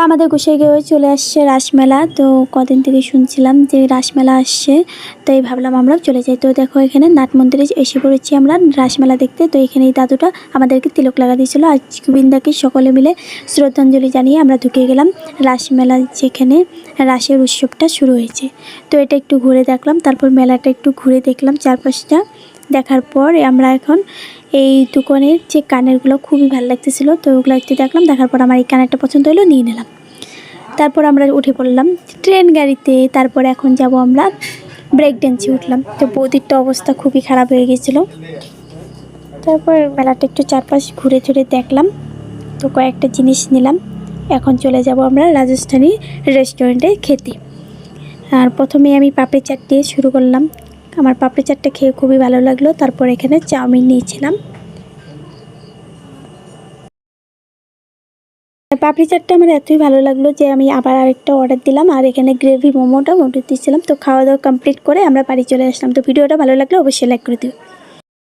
আমাদের গোসাইগাঁওয়ে চলে আসছে রাসমেলা। তো কদিন থেকে শুনছিলাম যে রাসমেলা আসছে, তো এই ভাবলাম আমরাও চলে যাই। তো দেখো এখানে নাট মন্দিরে এসে পড়েছি আমরা রাসমেলা দেখতে। তো এখানে এই দাদুটা আমাদেরকে তিলক লাগা দিয়েছিলো। আর গোবিন্দাকে সকলে মিলে শ্রদ্ধাঞ্জলি জানিয়ে আমরা ঢুকে গেলাম রাসমেলা, যেখানে রাসের উৎসবটা শুরু হয়েছে। তো এটা একটু ঘুরে দেখলাম, তারপর মেলাটা একটু ঘুরে দেখলাম চারপাশটা। দেখার পর আমরা এখন এই দোকানের যে কানেরগুলো খুবই ভালো লাগতেছিলো, তো ওগুলো একটু দেখলাম। দেখার পর আমার এই কানেরটা পছন্দ হলো, নিয়ে নিলাম। তারপর আমরা উঠে পড়লাম ট্রেন গাড়িতে। তারপর এখন যাব আমরা ব্রেক ড্যান্সে উঠলাম। তো বৌদিরটা অবস্থা খুবই খারাপ হয়ে গেছিলো। তারপর মেলাটা একটু চারপাশ ঘুরে ঘুরে দেখলাম, তো কয়েকটা জিনিস নিলাম। এখন চলে যাব আমরা রাজস্থানী রেস্টুরেন্টে খেতে। আর প্রথমে আমি পাপড়ি চাট দিয়ে শুরু করলাম। আমার পাপড়ি চাটটা খেয়ে খুবই ভালো লাগলো। তারপর এখানে চাউমিন নিয়েছিলাম। পাপড়ি চাটটা আমার এতই ভালো লাগলো যে আমি আবার আরেকটা অর্ডার দিলাম। আর এখানে গ্রেভি মোমোটাও অর্ডার দিয়েছিলাম। তো খাওয়া দাওয়া কমপ্লিট করে আমরা বাড়ি চলে আসলাম। তো ভিডিওটা ভালো লাগলে অবশ্যই লাইক করে দিও।